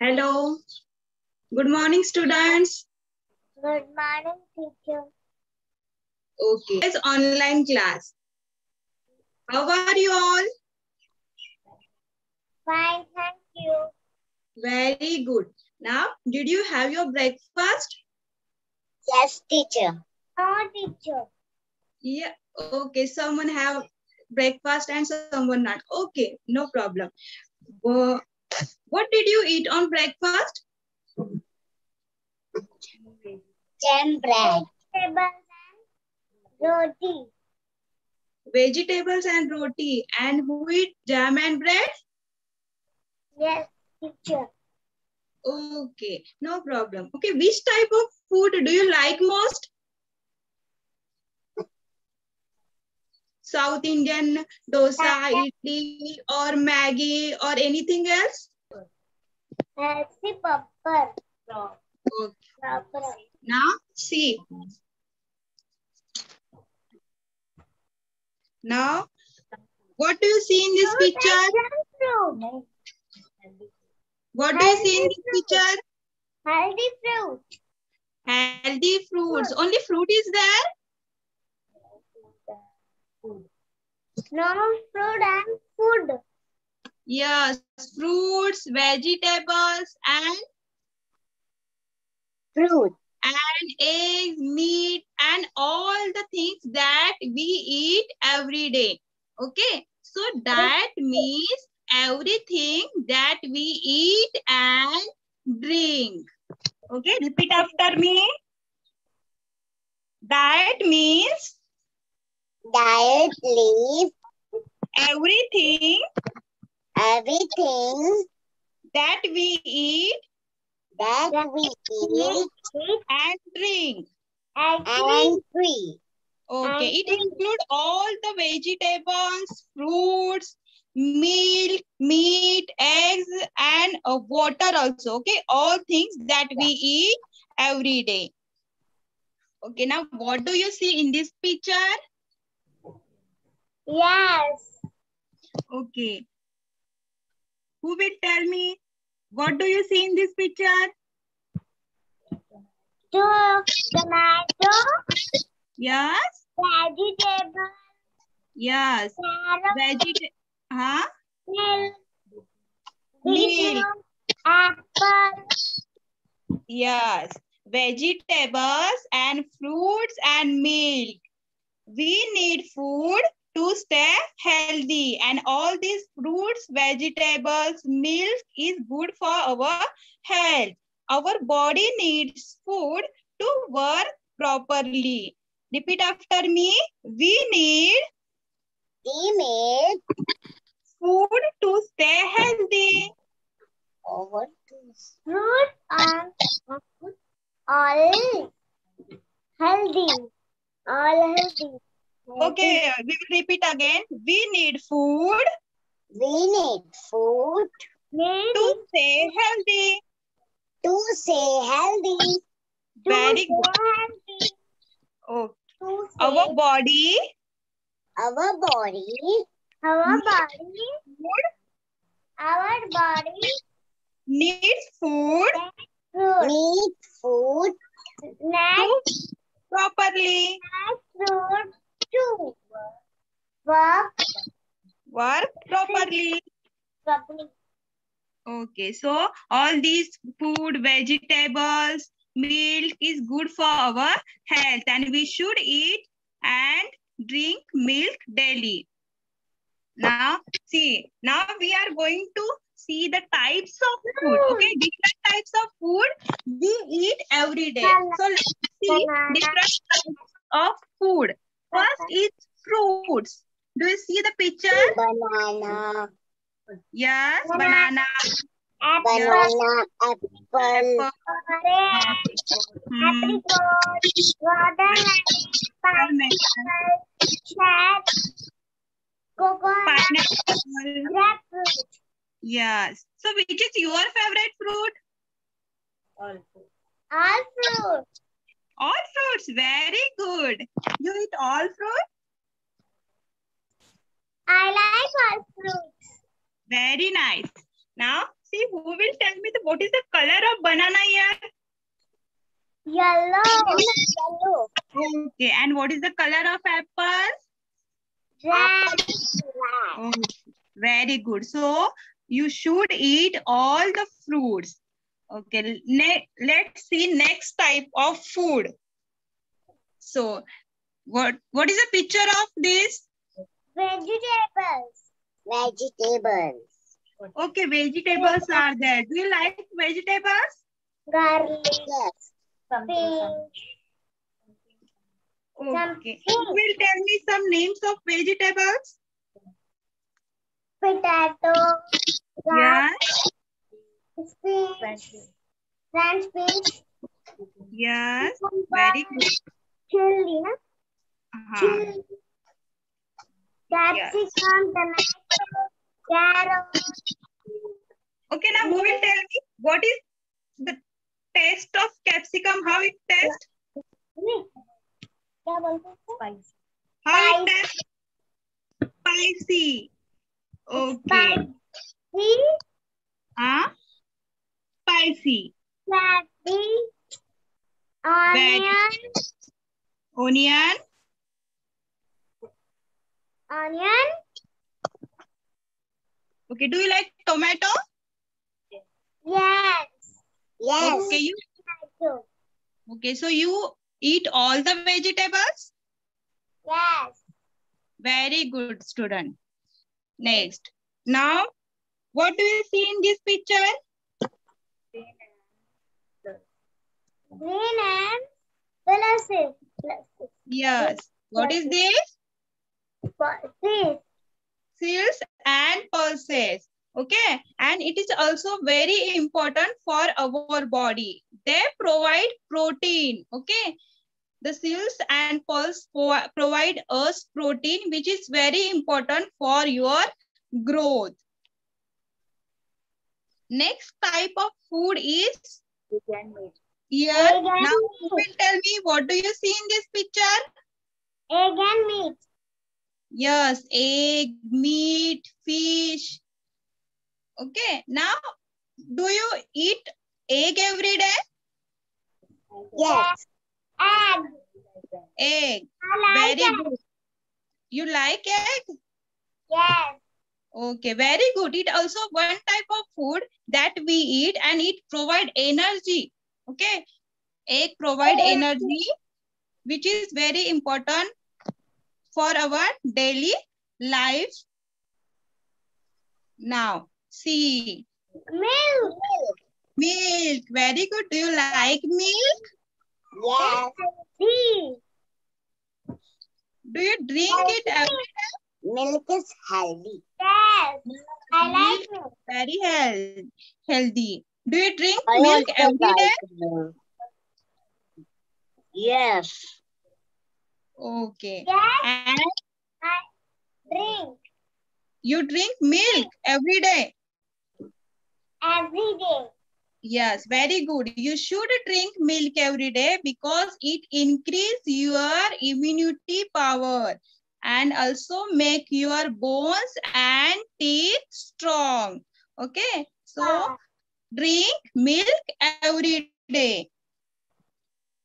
Hello. Good morning, students. Good morning, teacher. Okay. It's online class. How are you all? Fine, thank you. Very good. Now, did you have your breakfast? Yes, teacher. No, teacher. Yeah. Okay. Someone have breakfast and someone not. Okay. No problem. What did you eat on breakfast? Jam bread. Vegetables and roti. Vegetables and roti. And who eat jam and bread? Yes, teacher. Okay. No problem. Okay. Which type of food do you like most? South Indian, dosa, idli, or Maggi, or anything else? Healthy pepper. Okay. Now, see. Now, what do you see in this picture? What do you see in this picture? Healthy fruit. Healthy fruits. Only fruit is there? No, fruit and food. Yes, fruits, vegetables, and Fruit. eggs, meat, and all the things that we eat every day. Okay, so that means everything that we eat and drink. Okay, repeat after me. That means Diet, leaf, everything everything that we eat that we eat and drink. and free. Okay, it includes all the vegetables, fruits, milk, meat, eggs, and water also. Okay, all things that we eat every day. Okay, now what do you see in this picture? Yes. Okay. Who will tell me? What do you see in this picture? Tomato, Yes. vegetable, Yes. carrot, Huh? milk, Milk. apple. Yes. Vegetables and fruits and milk. We need food to stay healthy, and all these fruits, vegetables, milk is good for our health. Our body needs food to work properly. Repeat after me. We need food to stay healthy. Fruit and all healthy. All healthy. Okay, we will repeat again. We need food to stay healthy. stay healthy. Very good. Okay. Our body Our body needs food needs food to properly to work properly. Okay, so all these food, vegetables, milk is good for our health, and we should eat and drink milk daily. Now, see, now we are going to see the types of food. Okay, different types of food we eat every day. So let's see different types of food. First is fruits. Do you see the picture? banana, Yes, banana. apple, Apple. apricot, watermelon, pineapple, cherry, coconut, Pineapple. grapefruit, fruit. Yes. So which is your favorite fruit? All fruit. All fruits. Very good. You eat all fruit? I like all fruits. Very nice. Now, see who will tell me what is the color of banana here? Yellow. Yellow. Okay. And what is the color of apple? Red. Oh, very good. So you should eat all the fruits. Okay. Let's see next type of food. So what is the picture of this? Vegetables. Vegetables. Okay, vegetables are there. Do you like vegetables? Garlic. Yes. Pink. Okay. Who will tell me some names of vegetables? Potato. Yeah. Spinach. French beans. Yes. Very good. Chili. Uh-huh. Capsicum. Tomato. Carrot. Okay, now who will tell me what is the taste of capsicum? How it tastes? Spicy. How it tastes? Spicy. Okay. Spicy. Spicy. Spicy. Onion. Onion. Onion. Okay, do you like tomato? Yes. Yes. Okay, so you eat all the vegetables? Yes. Very good, student. Next. Now, what do you see in this picture? Green and pulses. Yes. What is this? This. Cells and pulses. Okay. And it is also very important for our body. They provide protein. Okay. The cells and pulse provide us protein, which is very important for your growth. Next type of food is here. Now you will tell me what do you see in this picture? Egg and meat. Yes, egg, meat, fish. Okay. Now, do you eat egg every day? Yes. Egg. Egg. I like Very egg. good. You like egg? Yes. Okay, very good. It also one type of food that we eat and it provide energy. Okay. Egg provide energy, which is very important for our daily life. Now, see. Milk. Milk. Very good. Do you like milk? Yes. Tea. Do you drink it every day? Milk is healthy. Yes. I like milk. Very healthy. Do you drink milk every day? Milk. Yes. Okay. Yes. And I drink you drink milk every day? every day. Yes, very good. You should drink milk every day because it increases your immunity power and also make your bones and teeth strong. Okay. So drink milk every day.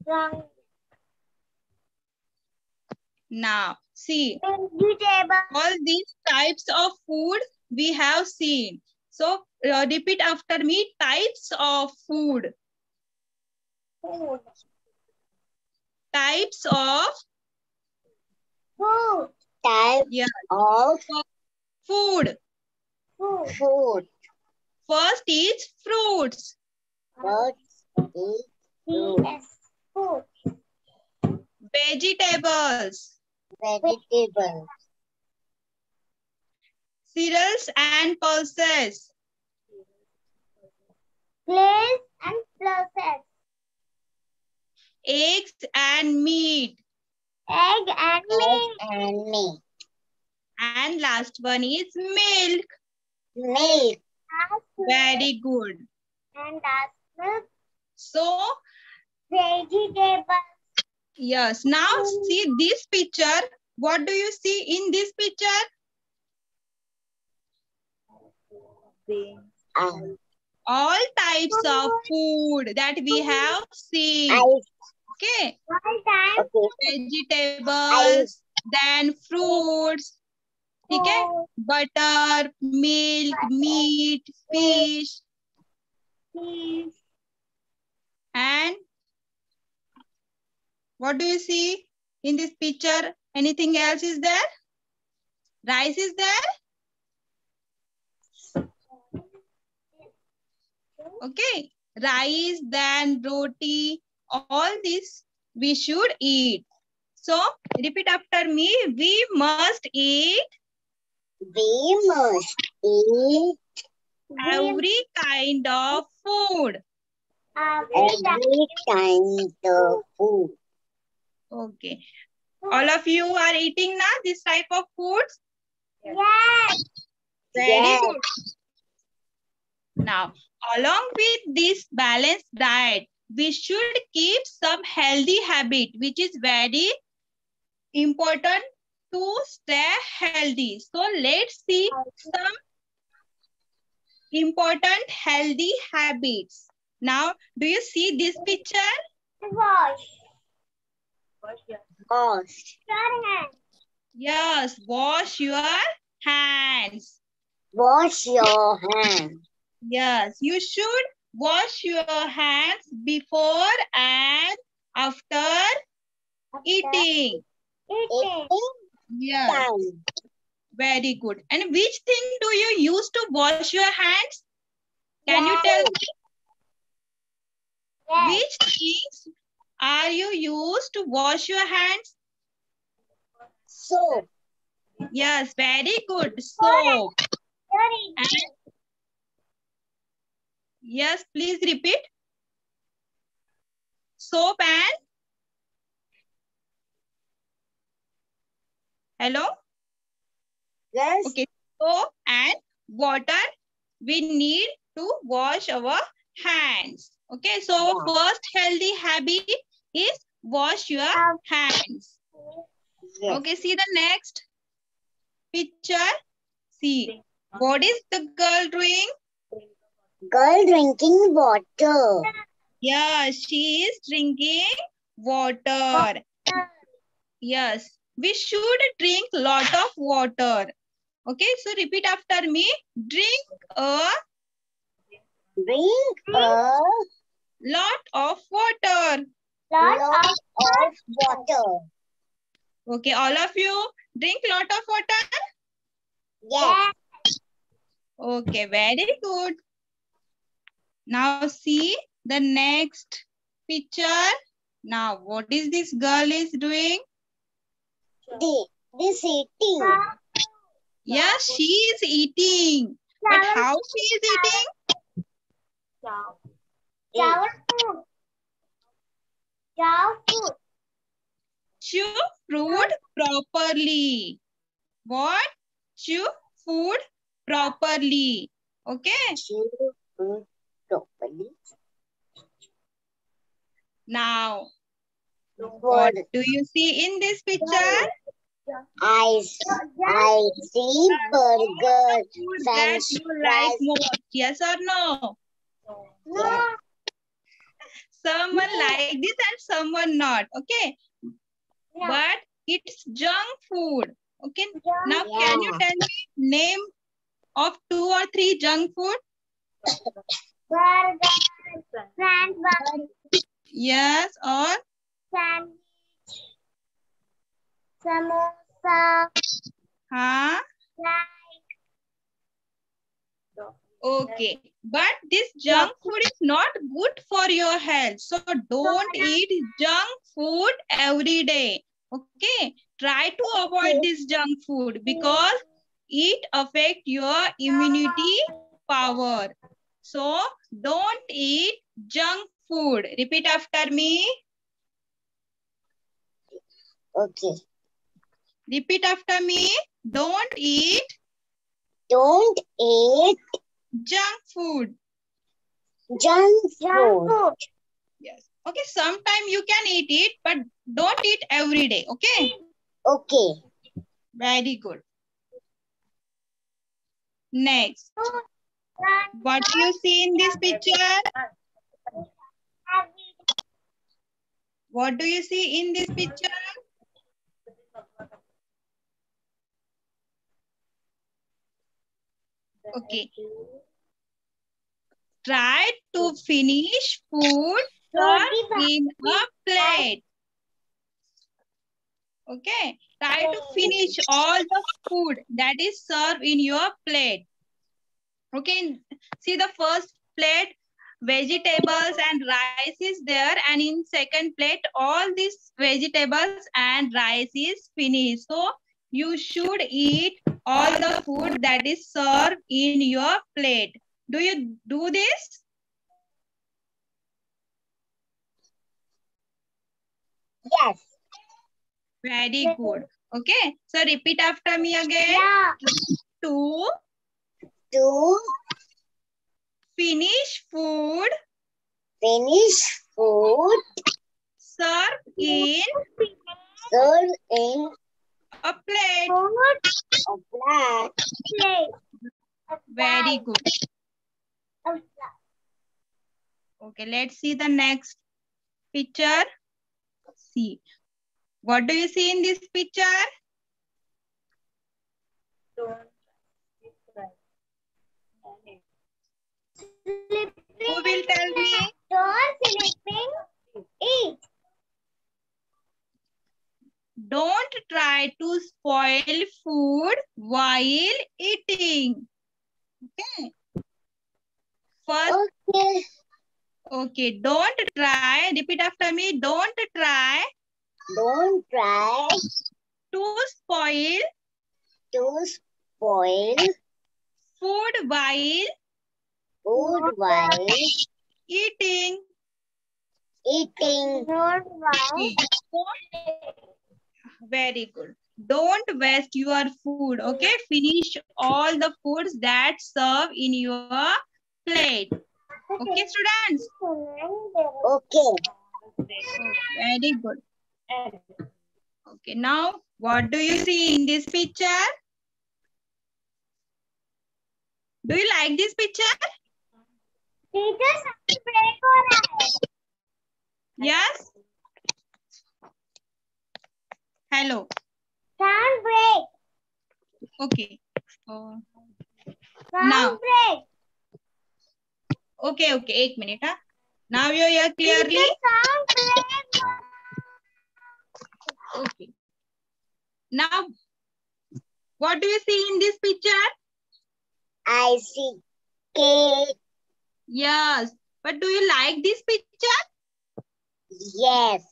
From Now, see, vegetable. all these types of food we have seen. So, repeat after me, types of food. Food. Types of Food. Type of food. Food. First is fruits. First is food. Vegetables. Vegetables. Cereals and pulses. Place and pulses. Eggs and meat. Egg and meat. And last one is milk. Milk. Very good. And milk. So, Vegetable. yes. Now see this picture. What do you see in this picture? All types of food that we have seen. Okay. Vegetables, then fruits. Okay. Butter, milk, meat, fish. And what do you see in this picture? Anything else is there? Rice is there? Okay. Rice, then roti, all this we should eat. So, repeat after me. We must eat. We must eat Every kind of food. every kind of food. Okay. All of you are eating now this type of foods? Yes. Very good. Now, along with this balanced diet, we should keep some healthy habit, which is very important to stay healthy. So, let's see some important healthy habits. Now, do you see this picture? Wash. Wash. Yes, wash your hands. Wash your hands. Yes, you should wash your hands before and after eating. Eating Yes, time. very good. And which thing do you use to wash your hands? Can you tell me? Which things are you used to wash your hands? Soap. Yes, very good. Soap. And yes, please repeat. Soap and hello? Yes. Okay, soap and water we need to wash our hands. Okay, so Yeah. first healthy habit is wash your hands. Yes. Okay, see the next picture. See, what is the girl doing? Girl drinking water. Yeah, she is drinking water. Yes, we should drink lot of water. Okay, so repeat after me. Drink a Drink a lot of water. lot of water. Okay, all of you drink lot of water. Yes. Okay, very good. Now see the next picture. Now, what is this girl is doing? This eating. Yes, she is eating. But how she is eating? Chew fruit properly. What? Chew food properly. Okay. Chew food properly. Now, what do you see in this picture? I see burger, Food French that you like fries. most. Yes or no? Yes. Someone like this and someone not. Okay. But it's junk food. Okay. Now, can you tell me name of 2 or 3 junk food? Burger, French fries, Yes, or sandwich, samosa, huh? Okay. But this junk food is not good for your health. So don't eat junk food every day. Okay. Try to avoid this junk food because it affects your immunity power. So don't eat junk food. Repeat after me. Okay. Repeat after me. Don't eat Don't eat junk food. junk food. Yes. Okay, sometime you can eat it, but don't eat every day. Okay. Okay. Very good. Next. What do you see in this picture? What do you see in this picture? Okay. Try to finish food served in a plate. Okay. Try to finish all the food that is served in your plate. Okay. See the first plate, vegetables and rice is there, and in second plate all these vegetables and rice is finished. So you should eat all the food that is served in your plate. Do you do this? Yes. Very good. Okay, so repeat after me again. Yeah. To finish food finish food served in served in a plate. a plate. Very good. Okay, let's see the next picture. See. What do you see in this picture? Who will tell me? Don't sleeping. Eat. Don't try to spoil food while eating. Okay. First, okay, don't try. Repeat after me. Don't try Don't try to spoil food while eating. eating. Okay. Very good. Don't waste your food. Okay. Finish all the foods that serve in your plate. Okay, students? Okay. Oh, very good. Okay, now what do you see in this picture? Do you like this picture? Yes? Hello. Sound break. Okay. Sound Now. break. Okay, 1 minute. Huh? Now you hear clearly? Sound break. Okay. Now, what do you see in this picture? I see cake. Yes. But do you like this picture? Yes.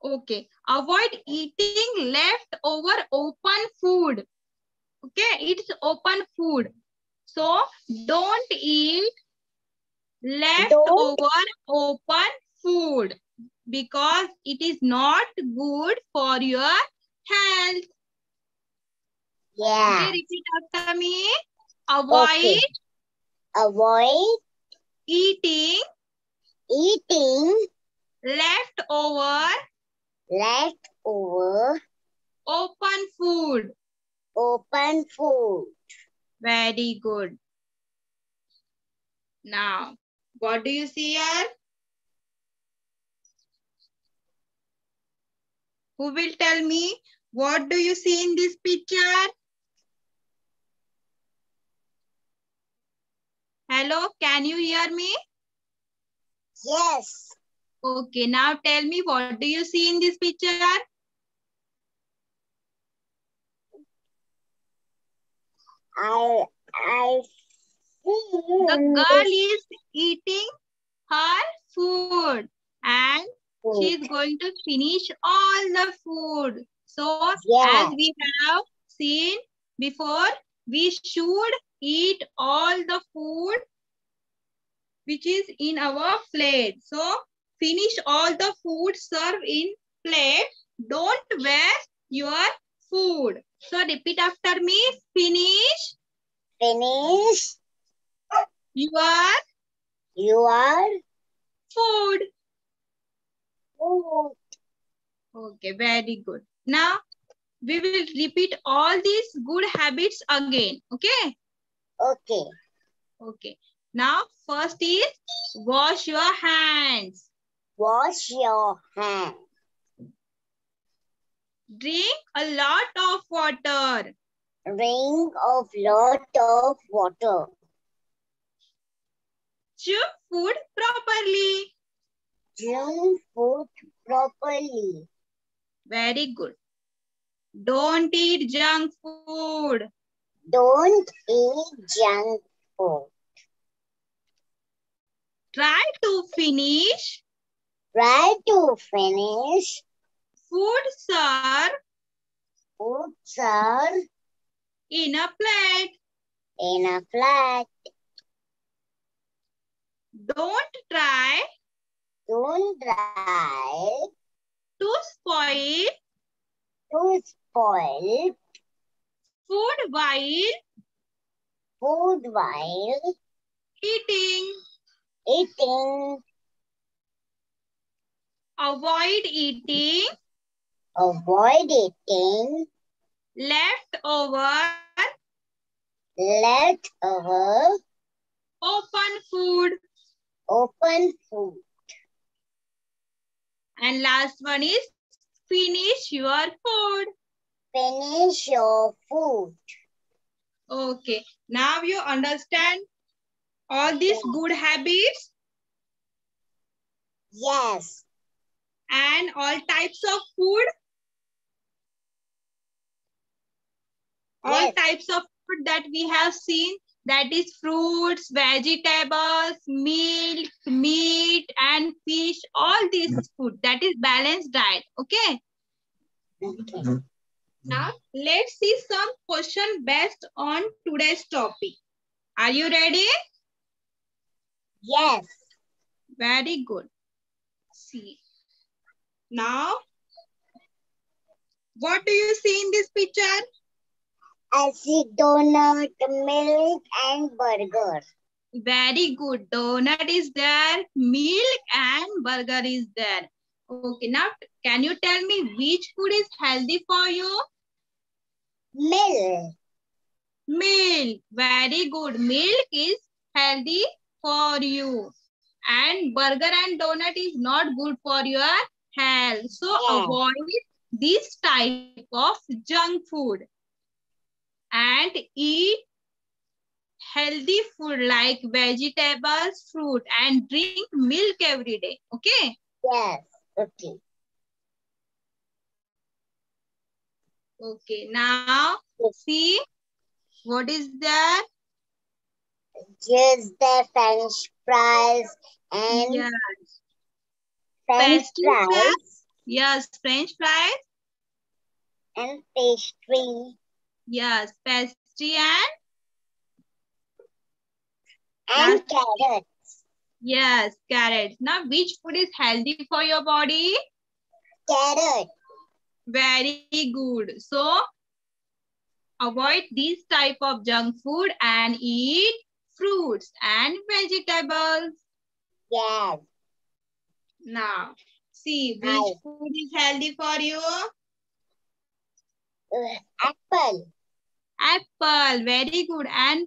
Okay. Avoid eating leftover open food. Okay. It's open food. So, don't eat leftover open food because it is not good for your health. Yeah. Okay, repeat after me. Avoid eating leftover open food. Very good. Now, what do you see here? Who will tell me? What do you see in this picture? Hello, can you hear me? Yes. Okay, now tell me, what do you see in this picture? I see. The girl is eating her food and she is going to finish all the food. So, as we have seen before, we should eat all the food which is in our plate. So, finish all the food served in plate. Don't waste your food. So repeat after me. Finish. Finish your food. food. Okay, very good. Now we will repeat all these good habits again. Okay. Okay. Okay. Now first is wash your hands. Wash your hands. Drink a lot of water. Drink a lot of water. Chew food properly. Chew food properly. Very good. Don't eat junk food. Don't eat junk food. Try to finish Try to finish food served food served in a plate. in a plate. Don't try Don't try to spoil to spoil food while eating. eating. Avoid eating Avoid eating leftover leftover open food. open food. And last one is finish your food. Finish your food. Okay. Now you understand all these good habits Yes. and all types of food. All Yes. types of food that we have seen, that is fruits, vegetables, milk, meat and fish, all this food, that is balanced diet. Okay. Okay. Now let's see some question based on today's topic. Are you ready? Yes. Very good. See. Now, what do you see in this picture? I see donut, milk, and burger. Very good. Donut is there, milk and burger is there. Okay, now can you tell me which food is healthy for you? Milk. Milk. Very good. Milk is healthy for you. And burger and donut is not good for your health. So avoid this type of junk food. And eat healthy food like vegetables, fruit, and drink milk every day. Okay? Yes. Okay. Okay. Now, see what is there? Just the French fries and Yes. French fries Yes, French fries. and pastry Yes, pastry and carrots. yes, carrots. Now, which food is healthy for your body? Carrot. Very good. So, avoid this type of junk food and eat fruits and vegetables. Yes. Now, see which food is healthy for you? Apple. Apple. Very good. And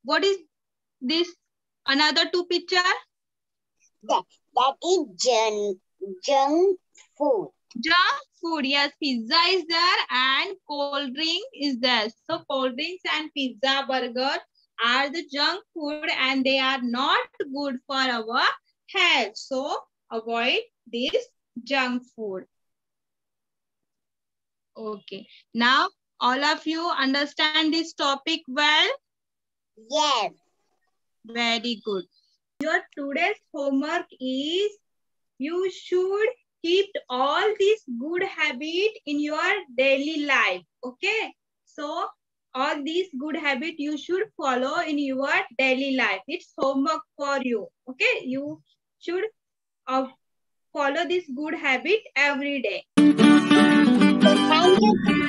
what is this? Another two picture? That is junk food. Junk food. Yes, pizza is there and cold drink is there. So cold drinks and pizza, burger are the junk food and they are not good for our health. So avoid this junk food. Okay. Now all of you understand this topic well? Yes. Very good. Your today's homework is you should keep all these good habits in your daily life. Okay. So all these good habits you should follow in your daily life. It's homework for you. Okay. You should follow this good habit every day. Thank you.